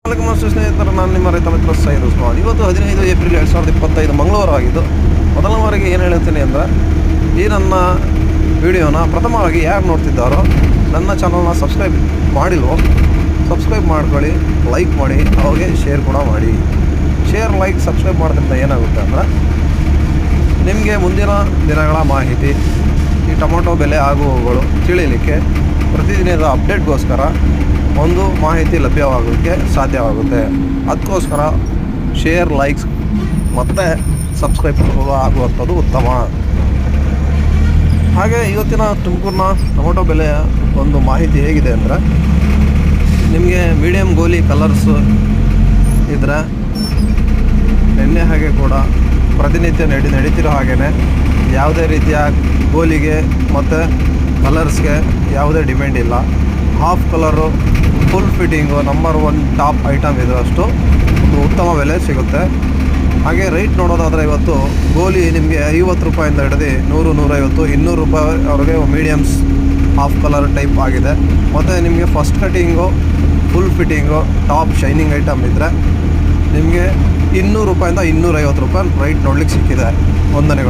ನಮಸ್ತೆ ಸ್ನೇಹಿತರೆ, ನಾನು ನಿಮ್ಮ ರೈತ ಮಿತ್ರ ಸೈಯದ್ ಉಸ್ಮಾನ್. ಇವತ್ತು 15 ಏಪ್ರಿಲ್ 2025 ಮಂಗಳವಾರ ಆಗಿದ್ದು, ಮೊದಲ ಬಾರಿಗೆ ಏನು ಹೇಳ್ತೀನಿ ಅಂದರೆ, ಈ ನನ್ನ ವಿಡಿಯೋನ ಪ್ರಥಮವಾಗಿ ಯಾರು ನೋಡ್ತಿದ್ದಾರೋ ನನ್ನ ಚಾನಲ್ನ ಸಬ್ಸ್ಕ್ರೈಬ್ ಮಾಡಿಲ್ವೋ ಸಬ್ಸ್ಕ್ರೈಬ್ ಮಾಡ್ಕೊಳ್ಳಿ, ಲೈಕ್ ಮಾಡಿ, ಅವ್ರಿಗೆ ಶೇರ್ ಕೂಡ ಮಾಡಿ. ಶೇರ್, ಲೈಕ್, ಸಬ್ಸ್ಕ್ರೈಬ್ ಮಾಡೋದ್ರಿಂದ ಏನಾಗುತ್ತೆ ಅಂದರೆ ನಿಮಗೆ ಮುಂದಿನ ದಿನಗಳ ಮಾಹಿತಿ, ಈ ಟೊಮೊಟೊ ಬೆಲೆ ಆಗುವವುಗಳು ತಿಳಿಯಲಿಕ್ಕೆ ಪ್ರತಿದಿನದ ಅಪ್ಡೇಟ್ಗೋಸ್ಕರ ಒಂದು ಮಾಹಿತಿ ಲಭ್ಯವಾಗೋಕ್ಕೆ ಸಾಧ್ಯವಾಗುತ್ತೆ. ಅದಕ್ಕೋಸ್ಕರ ಶೇರ್, ಲೈಕ್ಸ್ ಮತ್ತು ಸಬ್ಸ್ಕ್ರೈಬ್ ಆಗುವಂಥದ್ದು ಉತ್ತಮ. ಹಾಗೆ ಇವತ್ತಿನ ತುಮಕೂರಿನ ಟೊಮೊಟೊ ಬೆಲೆಯ ಒಂದು ಮಾಹಿತಿ ಹೇಗಿದೆ ಅಂದರೆ, ನಿಮಗೆ ಮೀಡಿಯಮ್ ಗೋಲಿ ಕಲರ್ಸ್ ಇದ್ದರೆ ನಿನ್ನೆ ಹಾಗೆ ಕೂಡ ಪ್ರತಿನಿತ್ಯ ನಡೀತಿರೋ ಹಾಗೆಯೇ ಯಾವುದೇ ರೀತಿಯ ಗೋಲಿಗೆ ಮತ್ತು ಕಲರ್ಸ್ಗೆ ಯಾವುದೇ ಡಿಮ್ಯಾಂಡ್ ಇಲ್ಲ. Half collar, full fitting, number 1 top item ಇದರಷ್ಟು ಒಂದು ಉತ್ತಮ ಬೆಲೆ ಸಿಗುತ್ತೆ. ಹಾಗೆ ರೈಟ್ ನೋಡೋದಾದರೆ ಇವತ್ತು ಗೋಲಿ ನಿಮಗೆ 50 ರೂಪಾಯಿಂದ ಹಿಡಿದು 100, 150, 200 ರೂಪಾಯಿವರೆಗೆ ಮೀಡಿಯಮ್ಸ್ ಹಾಫ್ ಕಲರ್ ಟೈಪ್ ಆಗಿದೆ. ಮತ್ತು ನಿಮಗೆ first cutting, full fitting, top shining item ಇದ್ದರೆ ನಿಮಗೆ 200 ರೂಪಾಯಿಂದ 250 ರೂಪಾಯಿ ರೈಟ್ ನೋಡ್ಲಿಕ್ಕೆ ಸಿಕ್ಕಿದೆ. ವಂದನೆಗಳು.